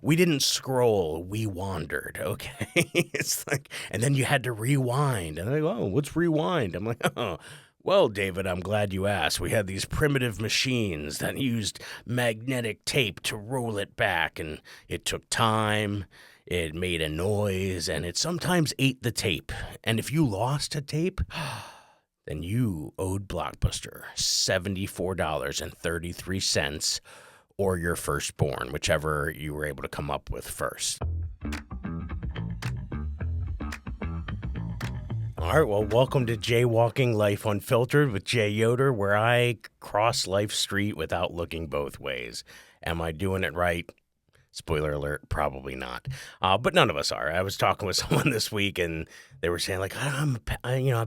we didn't scroll, we wandered, okay? It's like, and then you had to rewind. And I go, oh, what's rewind? I'm like, oh, well, David, I'm glad you asked. We had these primitive machines that used magnetic tape to roll it back, and it took time. It made a noise, and it sometimes ate the tape. And if you lost a tape, then you owed Blockbuster $74.33 or your firstborn, whichever you were able to come up with first. All right, well, welcome to Jaywalking Life Unfiltered with Jay Yoder, where I cross life's street without looking both ways. Am I doing it right? Spoiler alert, probably not. But none of us are. I was talking with someone this week, and they were saying, like, I've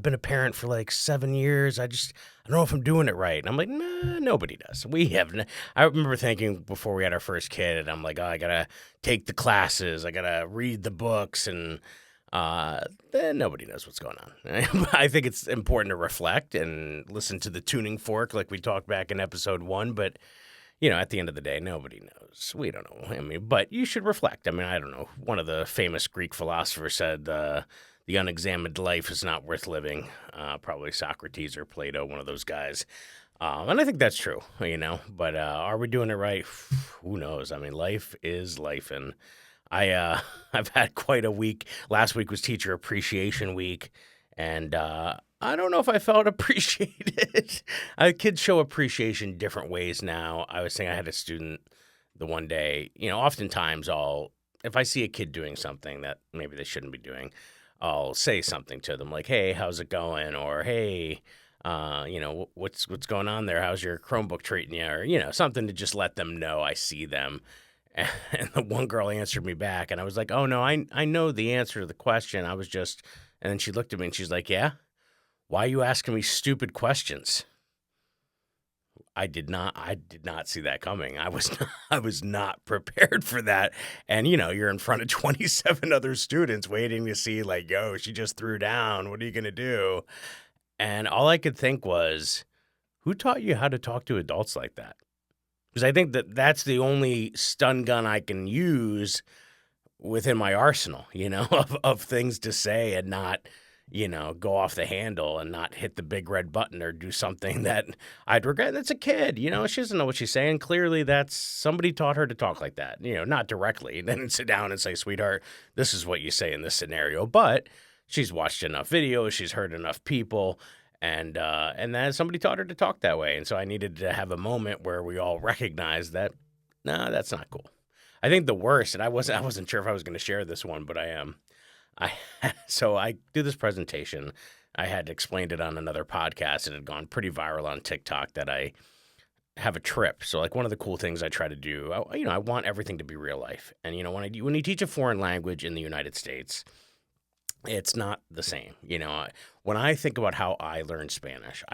been a parent for like 7 years. I don't know if I'm doing it right. And I'm like, nah, nobody does. We haven't. I remember thinking before we had our first kid, and I'm like, oh, I gotta take the classes. I gotta read the books, and then nobody knows what's going on. I think it's important to reflect and listen to the tuning fork, like we talked back in episode 1, but at the end of the day, nobody knows. We don't know. I mean, but you should reflect. I mean, I don't know. One of the famous Greek philosophers said, the unexamined life is not worth living. Probably Socrates or Plato, one of those guys. And I think that's true, But are we doing it right? Who knows? I mean, life is life. And I've had quite a week. Last week was Teacher Appreciation Week. And I don't know if I felt appreciated. Kids show appreciation different ways now. I was saying I had a student the one day, oftentimes if I see a kid doing something that maybe they shouldn't be doing, I'll say something to them like, hey, how's it going? Or, hey, what's going on there? How's your Chromebook treating you? Or, something to just let them know I see them. And the one girl answered me back, and I was like, oh, no, I know the answer to the question. And then she looked at me and she's like, yeah? Why are you asking me stupid questions? I did not see that coming. I was not prepared for that. And you're in front of 27 other students waiting to see like, yo, she just threw down. What are you going to do? And all I could think was, who taught you how to talk to adults like that? Because I think that's the only stun gun I can use within my arsenal, of things to say and not, go off the handle and not hit the big red button or do something that I'd regret. That's a kid, she doesn't know what she's saying. Clearly that's somebody taught her to talk like that, not directly. Then sit down and say, sweetheart, this is what you say in this scenario. But she's watched enough videos, she's heard enough people, and then somebody taught her to talk that way. And so I needed to have a moment where we all recognized that, nah, that's not cool. I think the worst, and I wasn't sure if I was going to share this one, but I am. So I do this presentation. I had explained it on another podcast. It had gone pretty viral on TikTok that I have a trip. So like one of the cool things I try to do, I want everything to be real life. And when you teach a foreign language in the United States, it's not the same. When I think about how I learned Spanish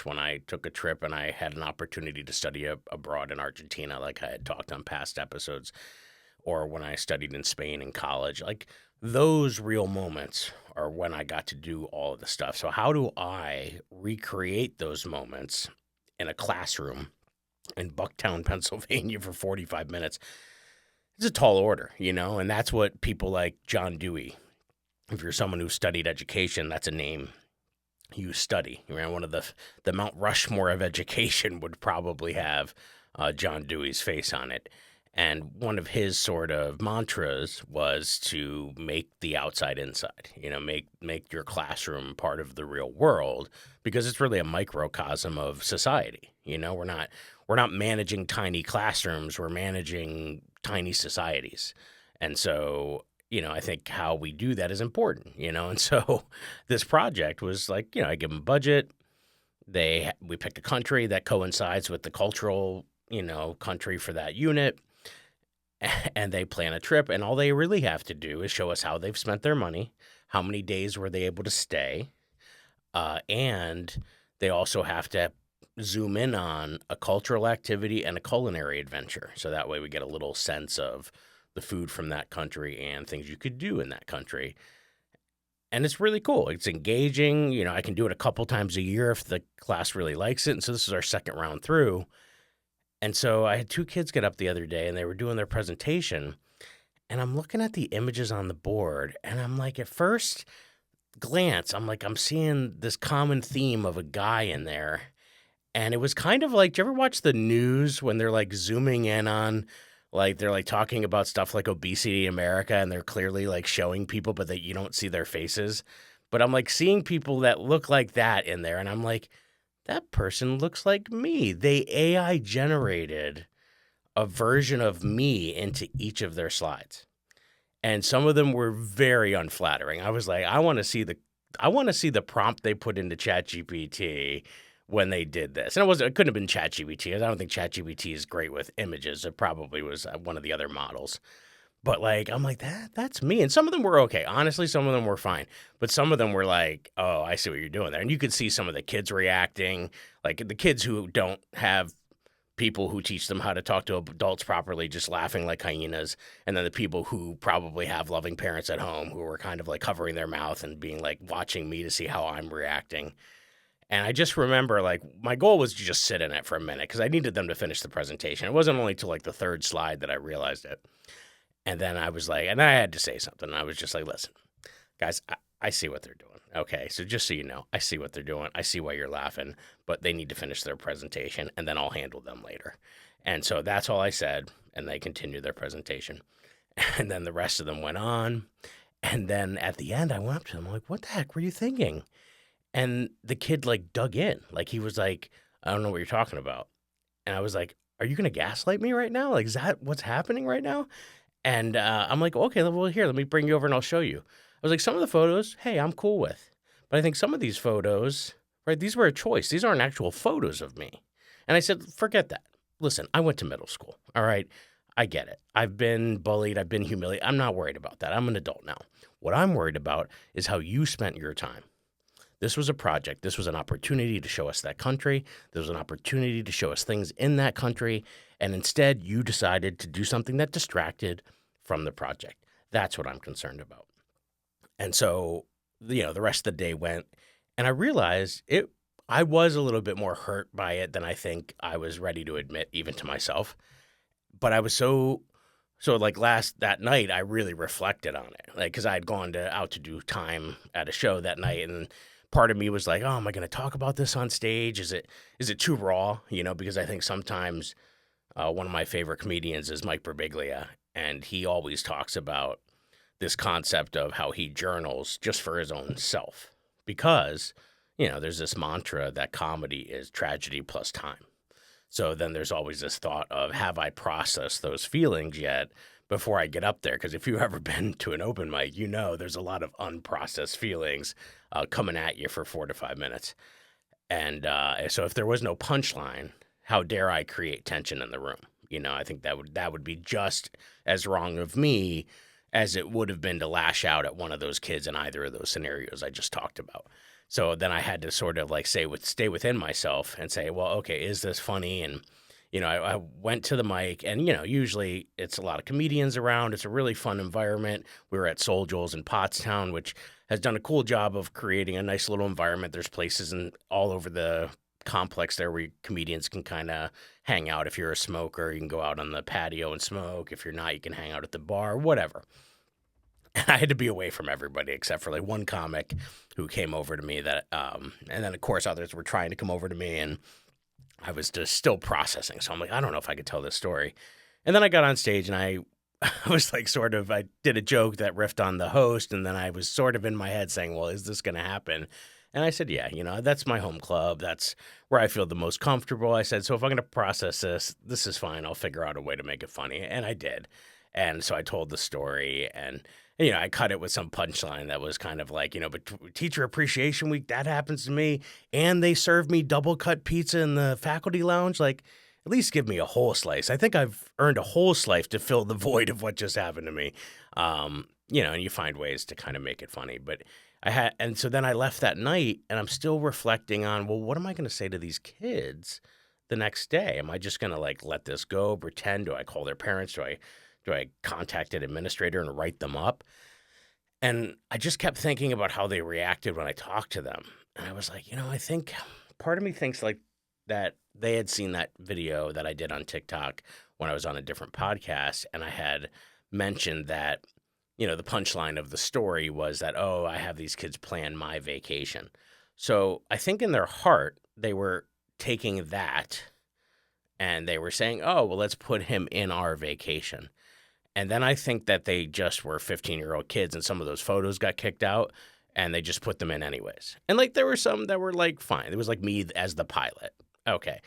when I took a trip and I had an opportunity to study abroad in Argentina, like I had talked on past episodes, or when I studied in Spain in college. Like those real moments are when I got to do all of the stuff. So how do I recreate those moments in a classroom in Bucktown, Pennsylvania for 45 minutes? It's a tall order, and that's what people like John Dewey. If you're someone who studied education, that's a name you study. One of the Mount Rushmore of education would probably have John Dewey's face on it. And one of his sort of mantras was to make the outside inside, make your classroom part of the real world, because it's really a microcosm of society. We're not managing tiny classrooms, we're managing tiny societies. And so I think how we do that is important, and so this project was like, I give them a budget. We pick a country that coincides with the cultural, country for that unit, and they plan a trip, and all they really have to do is show us how they've spent their money, how many days were they able to stay, and they also have to zoom in on a cultural activity and a culinary adventure. So that way we get a little sense of the food from that country and things you could do in that country. And it's really cool. It's engaging. I can do it a couple times a year if the class really likes it. And so this is our second round through. And so I had two kids get up the other day and they were doing their presentation and I'm looking at the images on the board, and I'm like, at first glance, I'm like, I'm seeing this common theme of a guy in there. And it was kind of like, do you ever watch the news when they're like zooming in on, like, they're like talking about stuff like obesity in America and they're clearly like showing people, but that you don't see their faces. But I'm like seeing people that look like that in there. And I'm like, that person looks like me. They AI generated a version of me into each of their slides. And some of them were very unflattering. I was like, I want to see the prompt they put into ChatGPT when they did this. And it couldn't have been ChatGPT. I don't think ChatGPT is great with images. It probably was one of the other models. But like, I'm like, that's me. And some of them were okay. Honestly, some of them were fine. But some of them were like, oh, I see what you're doing there. And you could see some of the kids reacting, like the kids who don't have people who teach them how to talk to adults properly, just laughing like hyenas. And then the people who probably have loving parents at home who were kind of like covering their mouth and being like watching me to see how I'm reacting. And I just remember like my goal was to just sit in it for a minute because I needed them to finish the presentation. It wasn't only till like the third slide that I realized it. And then I was like, and I had to say something. I was just like, listen, guys, I see what they're doing. Okay, so just so you know, I see what they're doing. I see why you're laughing, but they need to finish their presentation, and then I'll handle them later. And so that's all I said, and they continued their presentation. And then the rest of them went on. And then at the end, I went up to them, I'm like, what the heck were you thinking? And the kid, like, dug in. Like, he was like, I don't know what you're talking about. And I was like, are you going to gaslight me right now? Like, is that what's happening right now? And I'm like, okay, well, here, let me bring you over and I'll show you. I was like, some of the photos, hey, I'm cool with. But I think some of these photos, right, these were a choice. These aren't actual photos of me. And I said, forget that. Listen, I went to middle school, all right? I get it. I've been bullied. I've been humiliated. I'm not worried about that. I'm an adult now. What I'm worried about is how you spent your time. This was a project. This was an opportunity to show us that country. There was an opportunity to show us things in that country. And instead, you decided to do something that distracted from the project. That's what I'm concerned about. And so, the rest of the day went, and I realized I was a little bit more hurt by it than I think I was ready to admit, even to myself. But I was so like that night, I really reflected on it, like because I had gone out to do time at a show that night, and part of me was like, oh, am I going to talk about this on stage? Is it too raw? Because I think sometimes one of my favorite comedians is Mike Birbiglia, and he always talks about this concept of how he journals just for his own self because, there's this mantra that comedy is tragedy plus time. So then there's always this thought of, have I processed those feelings yet before I get up there? Because if you've ever been to an open mic, there's a lot of unprocessed feelings coming at you for 4 to 5 minutes. And so if there was no punchline, how dare I create tension in the room? I think that would be just as wrong of me as it would have been to lash out at one of those kids in either of those scenarios I just talked about. So then I had to sort of like stay within myself and say, well, okay, is this funny? And, I went to the mic and, usually it's a lot of comedians around. It's a really fun environment. We were at Soul Joel's in Pottstown, which has done a cool job of creating a nice little environment. There's places all over the complex there where comedians can kind of hang out. If you're a smoker, you can go out on the patio and smoke. If you're not, you can hang out at the bar, whatever. And I had to be away from everybody except for like one comic who came over to me and then of course others were trying to come over to me and I was just still processing. So I'm like, I don't know if I could tell this story. And then I got on stage and I was like, I did a joke that riffed on the host. And then I was sort of in my head saying, well, is this going to happen? And I said, yeah, that's my home club. That's where I feel the most comfortable. I said, so if I'm going to process this is fine. I'll figure out a way to make it funny. And I did. And so I told the story and, I cut it with some punchline that was kind of like, but Teacher Appreciation Week, that happens to me. And they served me double cut pizza in the faculty lounge. Like, at least give me a whole slice. I think I've earned a whole slice to fill the void of what just happened to me. And you find ways to kind of make it funny. But and so then I left that night and I'm still reflecting on, well, what am I going to say to these kids the next day? Am I just going to like let this go, pretend? Do I call their parents? Do I contact an administrator and write them up? And I just kept thinking about how they reacted when I talked to them. And I was like, I think part of me thinks like that they had seen that video that I did on TikTok when I was on a different podcast and I had mentioned that, the punchline of the story was that, oh, I have these kids plan my vacation. So I think in their heart, they were taking that and they were saying, oh, well, let's put him in our vacation. And then I think that they just were 15-year-old kids and some of those photos got kicked out and they just put them in anyways. And like there were some that were like fine. It was like me as the pilot. Okay.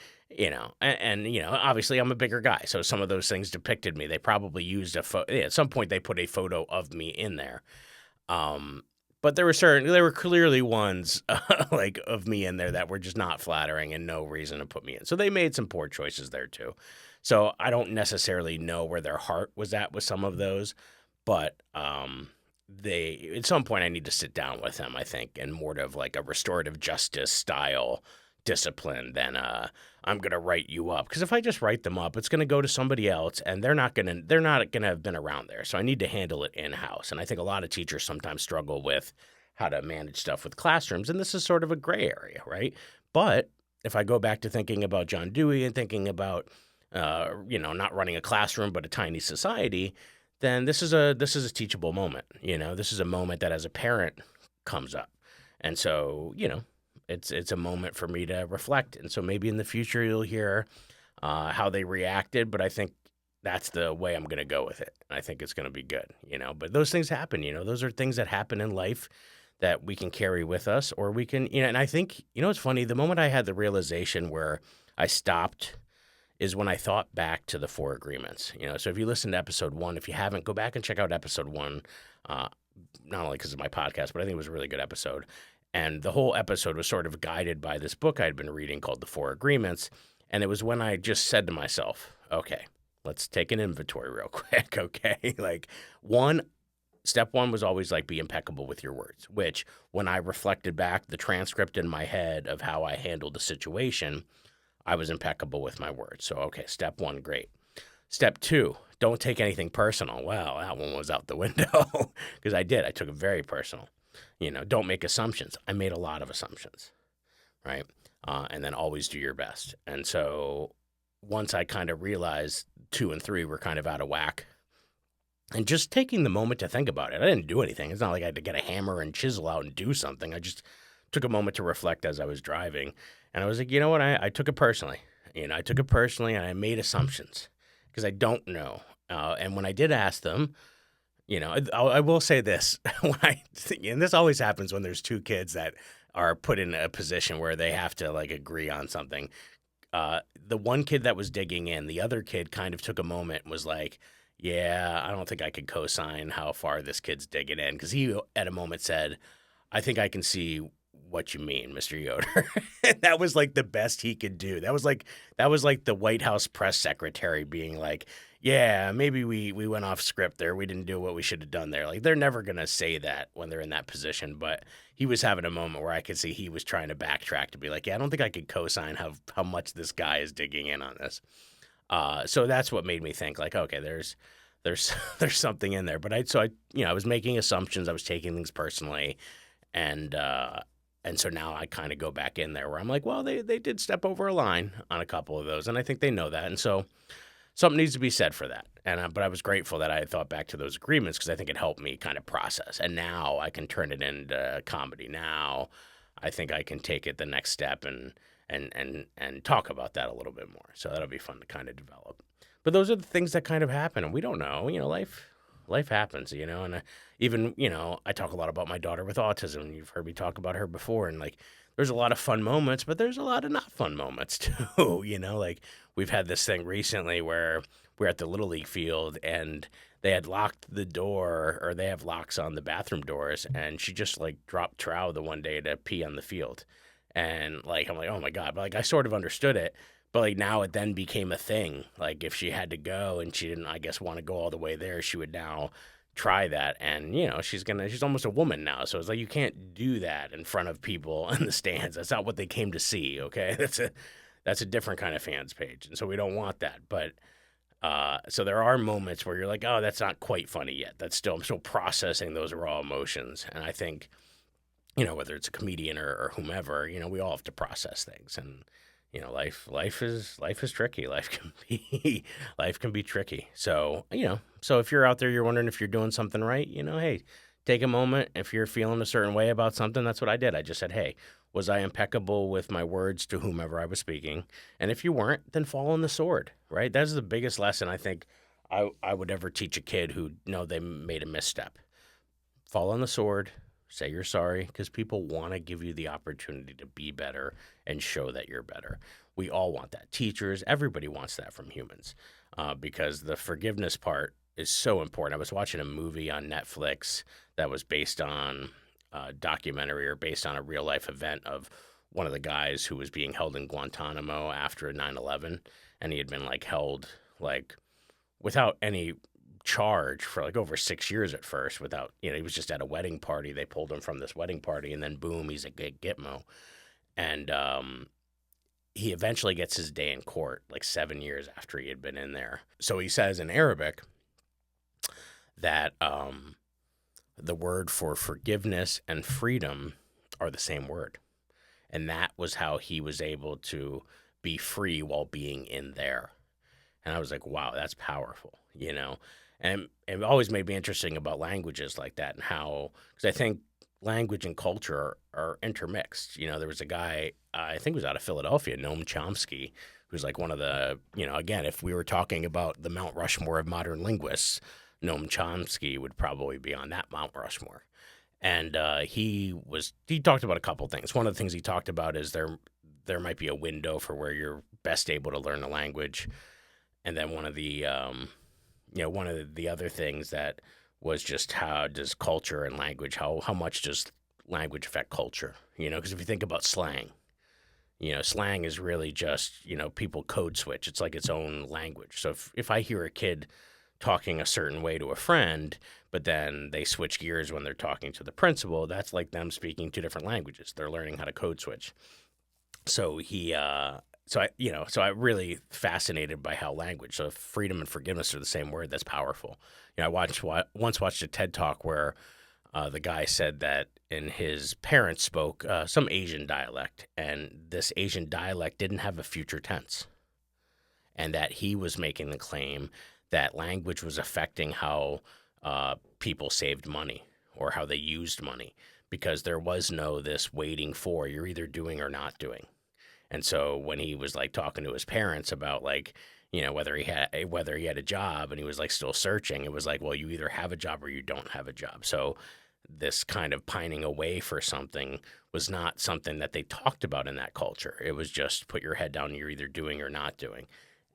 Obviously I'm a bigger guy. So some of those things depicted me. They probably used at some point they put a photo of me in there. But there were clearly ones like of me in there that were just not flattering and no reason to put me in. So they made some poor choices there too. So I don't necessarily know where their heart was at with some of those, but they at some point I need to sit down with them, I think, and more of like a restorative justice style discipline than I'm gonna write you up. Because if I just write them up, it's gonna go to somebody else, and they're not gonna have been around there. So I need to handle it in house. And I think a lot of teachers sometimes struggle with how to manage stuff with classrooms, and this is sort of a gray area, right? But if I go back to thinking about John Dewey and thinking about not running a classroom but a tiny society, then this is a teachable moment. This is a moment that as a parent comes up, and so it's a moment for me to reflect. And so maybe in the future you'll hear how they reacted, but I think that's the way I'm going to go with it. I think it's going to be good. But those things happen. Those are things that happen in life that we can carry with us, or we can. And I think it's funny. The moment I had the realization where I stopped is when I thought back to the 4 agreements. So if you listen to episode 1, if you haven't, go back and check out episode 1, not only because of my podcast, but I think it was a really good episode. And the whole episode was sort of guided by this book I'd been reading called The 4 Agreements. And it was when I just said to myself, okay, let's take an inventory real quick, okay? Like step 1 was always like be impeccable with your words, which when I reflected back the transcript in my head of how I handled the situation, I was impeccable with my words. So, okay, step 1, great. Step 2, don't take anything personal. Well, that one was out the window because I took it very personal. Don't make assumptions. I made a lot of assumptions, right? And then always do your best. And so once I kind of realized 2 and 3 were kind of out of whack, and just taking the moment to think about it, I didn't do anything. It's not like I had to get a hammer and chisel out and do something. I just took a moment to reflect as I was driving. And I was like, you know what? I took it personally. I took it personally and I made assumptions because I don't know. And when I did ask them, I will say this, and this always happens when there's 2 kids that are put in a position where they have to like agree on something. The one kid that was digging in, the other kid kind of took a moment and was like, yeah, I don't think I could co-sign how far this kid's digging in. Because he at a moment said, I think I can see what you mean, Mr. Yoder. That was like the best he could do. That was like the White House press secretary being like, yeah, maybe we went off script there. We didn't do what we should have done there. Like they're never going to say that when they're in that position. But he was having a moment where I could see he was trying to backtrack to be like, yeah, I don't think I could co-sign how much this guy is digging in on this. So that's what made me think like, okay, there's something in there. But I was making assumptions. I was taking things personally. And so now I kind of go back in there where I'm like, well, they did step over a line on a couple of those, and I think they know that. And so something needs to be said for that. But I was grateful that I had thought back to those agreements because I think it helped me kind of process. And now I can turn it into comedy. Now I think I can take it the next step and talk about that a little bit more. So that'll be fun to kind of develop. But those are the things that kind of happen, and we don't know. Life happens, and even, I talk a lot about my daughter with autism. You've heard me talk about her before, and like, there's a lot of fun moments, but there's a lot of not fun moments too, like we've had this thing recently where we're at the Little League field and they had locked the door, or they have locks on the bathroom doors, and she just like dropped trow the one day to pee on the field. And like, I'm like, oh my God, but like, I sort of understood it. But like now it then became a thing. Like if she had to go and she didn't, I guess, want to go all the way there, she would now try that. And, she's almost a woman now. So it's like, you can't do that in front of people in the stands. That's not what they came to see. Okay. That's a different kind of fans page. And so we don't want that. But so there are moments where you're like, oh, that's not quite funny yet. I'm still processing those raw emotions. And I think, whether it's a comedian or whomever, we all have to process things. And, Life is tricky. Life can be life can be tricky. So, so if you're out there, you're wondering if you're doing something right, hey, take a moment. If you're feeling a certain way about something, that's what I did. I just said, hey, was I impeccable with my words to whomever I was speaking? And if you weren't, then fall on the sword, right? That's the biggest lesson I think I would ever teach a kid who know they made a misstep. Fall on the sword, say you're sorry, because people want to give you the opportunity to be better and show that you're better. We all want that. Teachers, everybody wants that from humans, because the forgiveness part is so important. I was watching a movie on Netflix that was based on a documentary or based on a real life event of one of the guys who was being held in Guantanamo after 9/11, and he had been like held like without any charge for like over 6 years at first without, he was just at a wedding party. They pulled him from this wedding party and then boom, he's a Gitmo. And he eventually gets his day in court like 7 years after he had been in there. So he says in Arabic that the word for forgiveness and freedom are the same word. And that was how he was able to be free while being in there. And I was like, wow, that's powerful. And it always made me interesting about languages like that and how, because I think language and culture are intermixed. There was a guy, I think it was out of Philadelphia, Noam Chomsky, who's like one of the, again, if we were talking about the Mount Rushmore of modern linguists, Noam Chomsky would probably be on that Mount Rushmore. And he talked about a couple things. One of the things he talked about is there might be a window for where you're best able to learn a language. And then one of the other things that was just how does culture and language, how much does language affect culture? Because if you think about slang is really just, people code switch. It's like its own language. So if I hear a kid talking a certain way to a friend, but then they switch gears when they're talking to the principal, that's like them speaking two different languages. They're learning how to code switch. So I really fascinated by how language, so freedom and forgiveness are the same word. That's powerful. I once watched a TED talk where the guy said that in his parents spoke some Asian dialect, and this Asian dialect didn't have a future tense, and that he was making the claim that language was affecting how people saved money or how they used money, because there was no this waiting for, you're either doing or not doing. And so when he was like talking to his parents about like, whether he had a job and he was like still searching, it was like, well, you either have a job or you don't have a job. So this kind of pining away for something was not something that they talked about in that culture. It was just put your head down and you're either doing or not doing.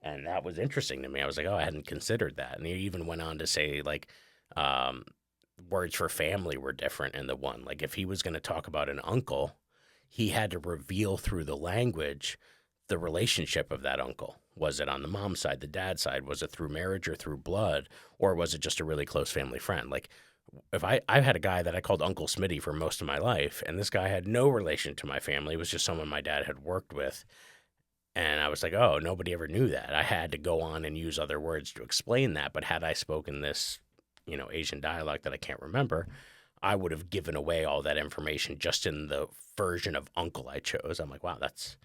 And that was interesting to me. I was like, oh, I hadn't considered that. And he even went on to say like, words for family were different in the one. Like if he was going to talk about an uncle, he had to reveal through the language the relationship of that uncle. Was it on the mom's side, the dad's side? Was it through marriage or through blood? Or was it just a really close family friend? Like if I had a guy that I called Uncle Smitty for most of my life, and this guy had no relation to my family. It was just someone my dad had worked with. And I was like, oh, nobody ever knew that. I had to go on and use other words to explain that. But had I spoken this, Asian dialect that I can't remember, I would have given away all that information just in the version of uncle I chose. I'm like, wow, that's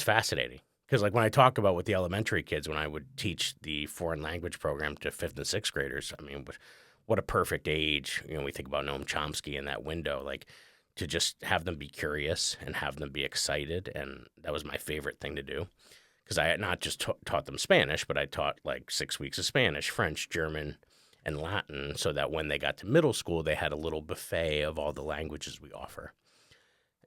fascinating. Because like when I talk about with the elementary kids, when I would teach the foreign language program to fifth and sixth graders, I mean, what a perfect age. We think about Noam Chomsky in that window, like to just have them be curious and have them be excited. And that was my favorite thing to do. Because I had not just taught them Spanish, but I taught like 6 weeks of Spanish, French, German, and Latin, so that when they got to middle school, they had a little buffet of all the languages we offer.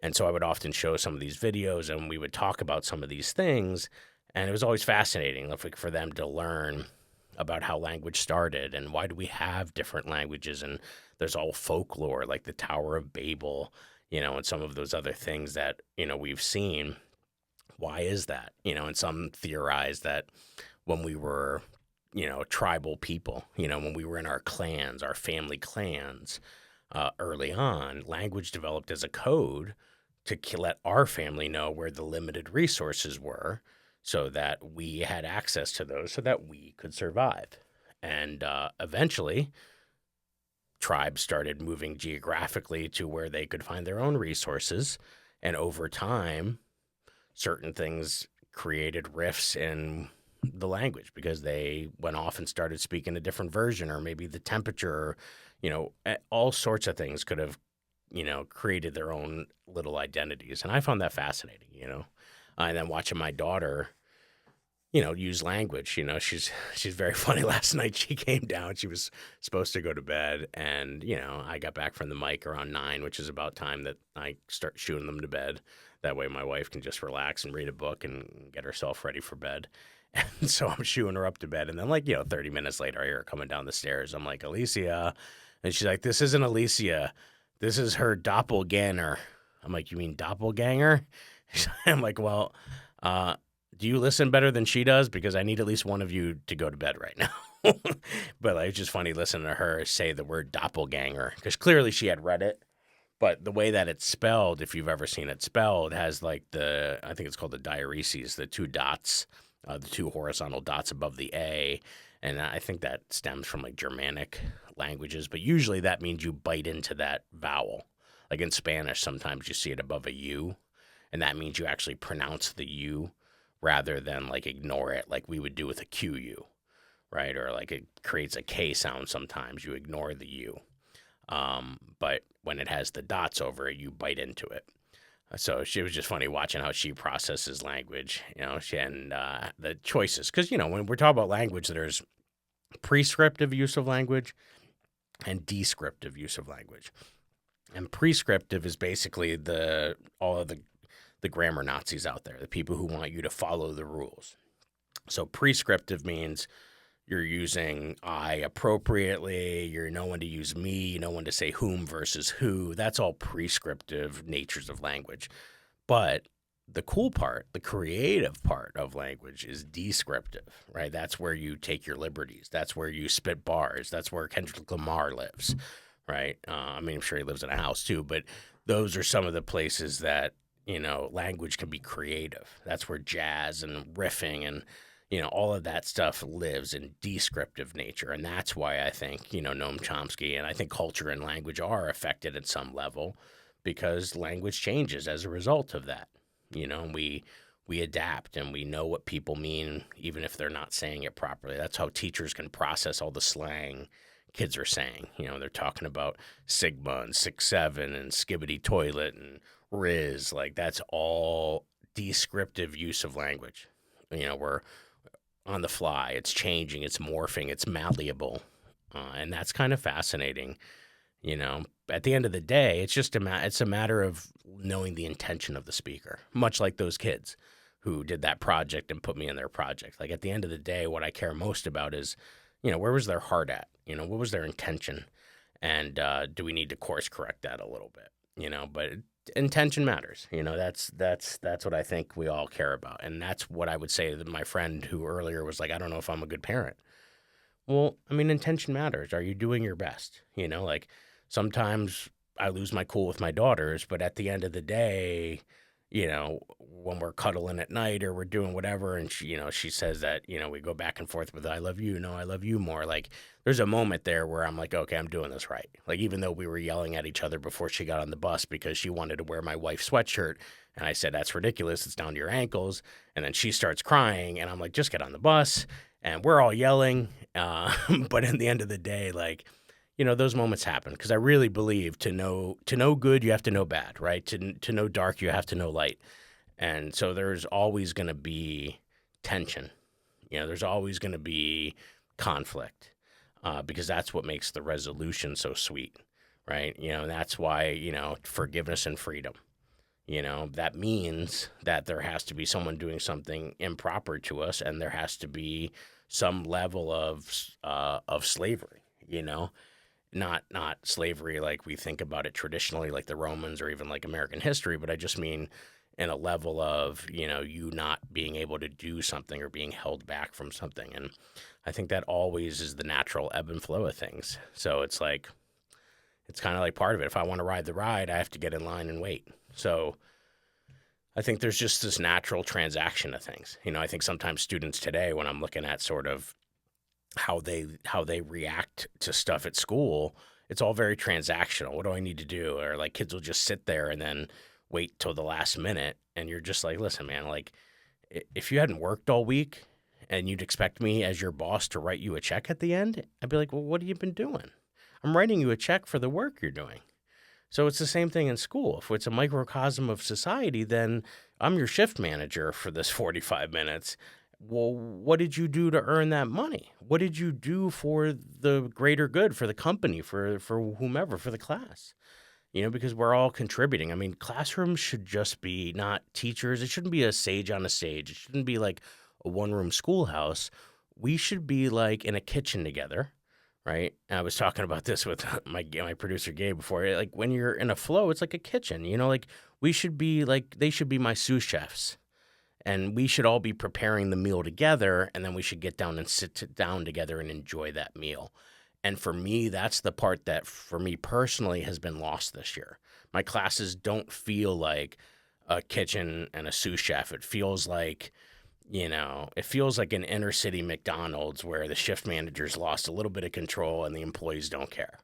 And so I would often show some of these videos and we would talk about some of these things. And it was always fascinating for them to learn about how language started and why do we have different languages. And there's all folklore like the Tower of Babel, and some of those other things that, we've seen. Why is that? And some theorize that when we were, tribal people, when we were in our clans, our family clans, early on, language developed as a code to let our family know where the limited resources were so that we had access to those so that we could survive. And eventually, tribes started moving geographically to where they could find their own resources. And over time, certain things created rifts in the language because they went off and started speaking a different version, or maybe the temperature, or, all sorts of things could have, created their own little identities. And I found that fascinating, and then watching my daughter, use language. She's very funny. Last night she came down. She was supposed to go to bed, and I got back from the mic around 9, which is about time that I start shooing them to bed. That way my wife can just relax and read a book and get herself ready for bed. And so I'm shooing her up to bed, and then 30 minutes later I hear her coming down the stairs. I'm like, Alicia, and she's like, this isn't Alicia. This is her doppelganger. I'm like, you mean doppelganger? I'm like, well, do you listen better than she does? Because I need at least one of you to go to bed right now. But it's just funny listening to her say the word doppelganger, because clearly she had read it. But the way that it's spelled, if you've ever seen it spelled, has I think it's called the diareses, the two dots, the two horizontal dots above the A. And I think that stems from Germanic languages. But usually that means you bite into that vowel. Like in Spanish, sometimes you see it above a U. And that means you actually pronounce the U rather than ignore it like we would do with a QU, right? Or it creates a K sound sometimes. You ignore the U. But when it has the dots over it, you bite into it. So it was just funny watching how she processes language, and the choices. Because, when we're talking about language, there's prescriptive use of language and descriptive use of language. And prescriptive is basically all of the grammar Nazis out there, the people who want you to follow the rules. So prescriptive means you're using I appropriately, you know when to use me, you know when to say whom versus who. That's all prescriptive natures of language. But the cool part, the creative part of language is descriptive, right? That's where you take your liberties. That's where you spit bars. That's where Kendrick Lamar lives, right? I'm sure he lives in a house too, but those are some of the places that, language can be creative. That's where jazz and riffing and, all of that stuff lives in descriptive nature. And that's why I think, Noam Chomsky and I think culture and language are affected at some level, because language changes as a result of that. We adapt and we know what people mean, even if they're not saying it properly. That's how teachers can process all the slang kids are saying. They're talking about Sigma and 6'7" and skibbity toilet and Riz. That's all descriptive use of language. We're on the fly. It's changing. It's morphing. It's malleable. And that's kind of fascinating. At the end of the day, it's just it's a matter of knowing the intention of the speaker, much like those kids who did that project and put me in their project. At the end of the day, what I care most about is, where was their heart at? What was their intention? And do we need to course correct that a little bit? But intention matters. That's what I think we all care about. And that's what I would say to my friend who earlier was like, I don't know if I'm a good parent. Well, intention matters. Are you doing your best? Sometimes I lose my cool with my daughters, but at the end of the day, when we're cuddling at night or we're doing whatever, and she says that, we go back and forth with, I love you, no, I love you more. There's a moment there where I'm like, okay, I'm doing this right. Even though we were yelling at each other before she got on the bus because she wanted to wear my wife's sweatshirt, and I said, that's ridiculous. It's down to your ankles. And then she starts crying, and I'm like, just get on the bus. And we're all yelling. But in the end of the day, those moments happen, because I really believe to know good, you have to know bad, right? To know dark, you have to know light. And so there's always going to be tension. There's always going to be conflict, because that's what makes the resolution so sweet, right? That's why, forgiveness and freedom, that means that there has to be someone doing something improper to us, and there has to be some level of slavery, not slavery like we think about it traditionally, like the Romans or even like American history, but I just mean in a level of, you not being able to do something or being held back from something. And I think that always is the natural ebb and flow of things. So it's kind of like part of it. If I want to ride the ride, I have to get in line and wait. So I think there's just this natural transaction of things. I think sometimes students today, when I'm looking at sort of how they react to stuff at school, it's all very transactional. What do I need to do? Or kids will just sit there and then wait till the last minute, and you're just like, listen, man, If you hadn't worked all week and you'd expect me as your boss to write you a check at the end, I'd be like, well, what have you been doing? I'm writing you a check for the work you're doing. So it's the same thing in school. If it's a microcosm of society, then I'm your shift manager for this 45 minutes. Well, what did you do to earn that money? What did you do for the greater good, for the company, for whomever, for the class? Because we're all contributing. I mean, classrooms should just be not teachers. It shouldn't be a sage on a stage. It shouldn't be like a one-room schoolhouse. We should be like in a kitchen together, right? And I was talking about this with my producer Gabe before. Like when you're in a flow, it's like a kitchen. Like we should be like they should be my sous chefs, and we should all be preparing the meal together, and then we should get down and sit down together and enjoy that meal. And for me, that's the part that, for me personally, has been lost this year. My classes don't feel like a kitchen and a sous chef. It feels like, an inner city McDonald's where the shift managers lost a little bit of control and the employees don't care.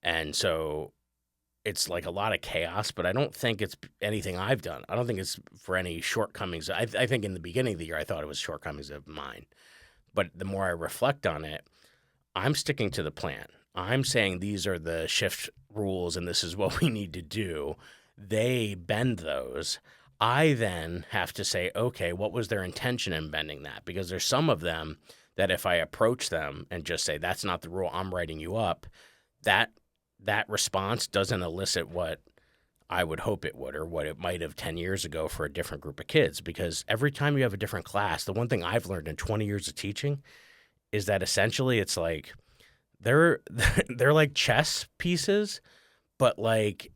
And so it's like a lot of chaos, but I don't think it's anything I've done. I don't think it's for any shortcomings. I think in the beginning of the year, I thought it was shortcomings of mine. But the more I reflect on it, I'm sticking to the plan. I'm saying these are the shift rules and this is what we need to do. They bend those. I then have to say, okay, what was their intention in bending that? Because there's some of them that if I approach them and just say, that's not the rule, I'm writing you up, that response doesn't elicit what I would hope it would, or what it might have 10 years ago for a different group of kids. Because every time you have a different class, the one thing I've learned in 20 years of teaching is that essentially it's like they're like chess pieces, but like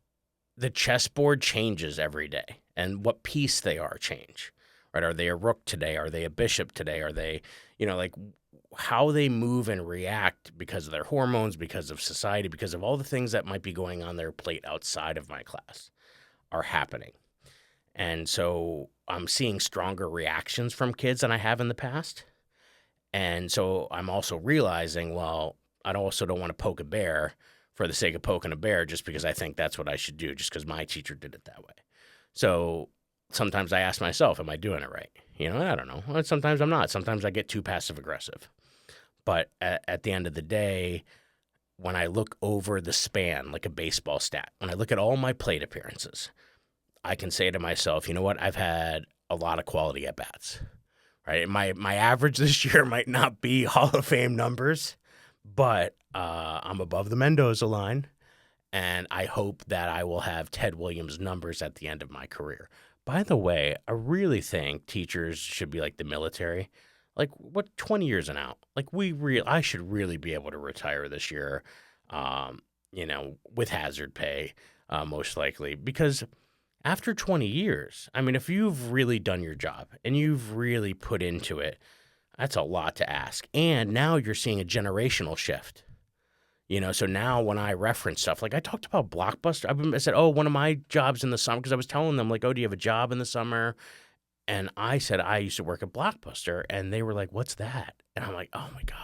the chessboard changes every day, and what piece they are change, right? Are they a rook today? Are they a bishop today? Are they, like how they move and react because of their hormones, because of society, because of all the things that might be going on their plate outside of my class are happening. And so I'm seeing stronger reactions from kids than I have in the past. And so I'm also realizing, well, I also don't want to poke a bear for the sake of poking a bear just because I think that's what I should do, just because my teacher did it that way. So sometimes I ask myself, am I doing it right? I don't know. Sometimes I'm not. Sometimes I get too passive aggressive. But at the end of the day, when I look over the span, like a baseball stat, when I look at all my plate appearances, I can say to myself, you know what? I've had a lot of quality at-bats. Right, my average this year might not be Hall of Fame numbers, but I'm above the Mendoza line, and I hope that I will have Ted Williams numbers at the end of my career. By the way, I really think teachers should be like the military, like 20 years and out. Like I should really be able to retire this year, with hazard pay, most likely, because after 20 years, I mean, if you've really done your job and you've really put into it, that's a lot to ask. And now you're seeing a generational shift. So now when I reference stuff, like I talked about Blockbuster, I said, one of my jobs in the summer, because I was telling them, like, oh, do you have a job in the summer? And I said, I used to work at Blockbuster. And they were like, what's that? And I'm like, oh my God.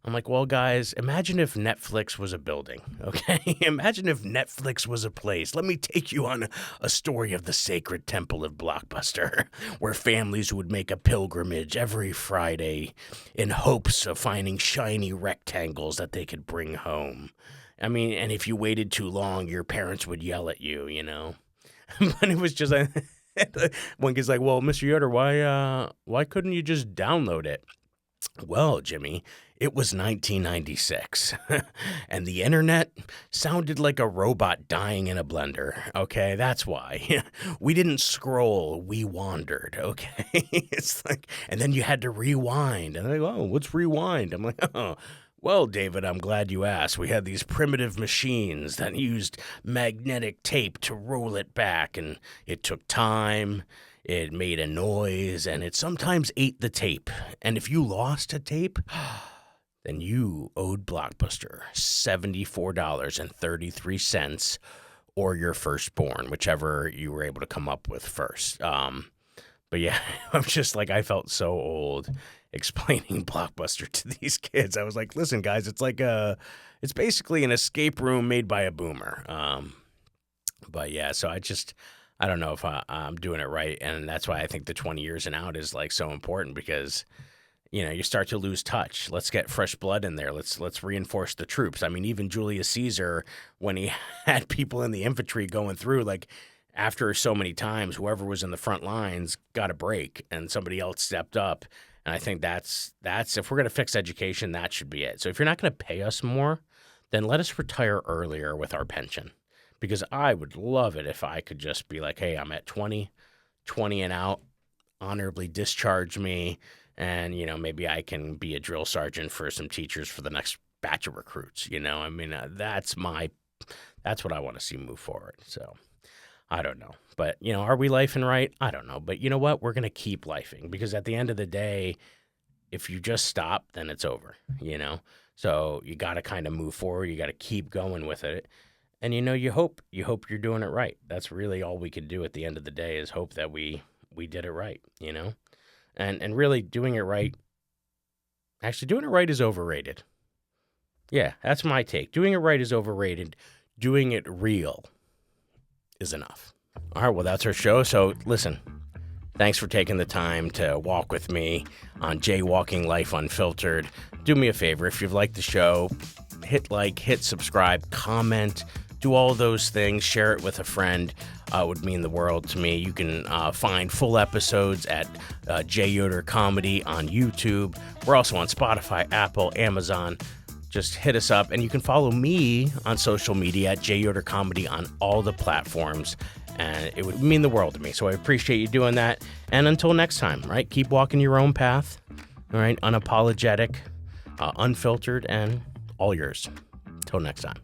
I'm like, well, guys, imagine if Netflix was a building, okay? Imagine if Netflix was a place. Let me take you on a story of the sacred temple of Blockbuster, where families would make a pilgrimage every Friday in hopes of finding shiny rectangles that they could bring home. I mean, and if you waited too long, your parents would yell at you, But it was just, one kid's like, well, Mr. Yoder, why couldn't you just download it? Well, Jimmy, it was 1996, and the internet sounded like a robot dying in a blender, okay? That's why. We didn't scroll, we wandered, okay? It's like, and then you had to rewind, and they're like, oh, what's rewind? I'm like, oh, well, David, I'm glad you asked. We had these primitive machines that used magnetic tape to roll it back, and it took time. It made a noise, and it sometimes ate the tape. And if you lost a tape, then you owed Blockbuster $74.33 or your firstborn, whichever you were able to come up with first. But yeah, I'm just like, I felt so old explaining Blockbuster to these kids. I was like, listen, guys, it's basically an escape room made by a boomer. But yeah, so I don't know if I'm doing it right. And that's why I think the 20 years and out is like so important because, you start to lose touch. Let's get fresh blood in there. Let's reinforce the troops. I mean, even Julius Caesar, when he had people in the infantry going through, like after so many times, whoever was in the front lines got a break and somebody else stepped up. And I think that's if we're going to fix education, that should be it. So if you're not going to pay us more, then let us retire earlier with our pension. Because I would love it if I could just be like, hey, I'm at 20 and out, honorably discharge me, and, maybe I can be a drill sergeant for some teachers for the next batch of recruits. I mean, that's what I want to see move forward. So I don't know. But, are we lifing right? I don't know. But you know what? We're going to keep lifing because at the end of the day, if you just stop, then it's over. So you got to kind of move forward. You got to keep going with it. And, you hope you're doing it right. That's really all we can do at the end of the day is hope that we did it right, And really doing it right, actually doing it right is overrated. Yeah, that's my take. Doing it right is overrated. Doing it real is enough. All right, well, that's our show. So listen, thanks for taking the time to walk with me on Jaywalking Life Unfiltered. Do me a favor, if you've liked the show, hit like, hit subscribe, comment, do all those things, share it with a friend. Would mean the world to me. You can find full episodes at Jay Yoder Comedy on YouTube. We're also on Spotify, Apple, Amazon. Just hit us up, and you can follow me on social media at Jay Yoder Comedy on all the platforms, and it would mean the world to me. So I appreciate you doing that. And until next time, right? Keep walking your own path. All right, unapologetic, unfiltered, and all yours. Till next time.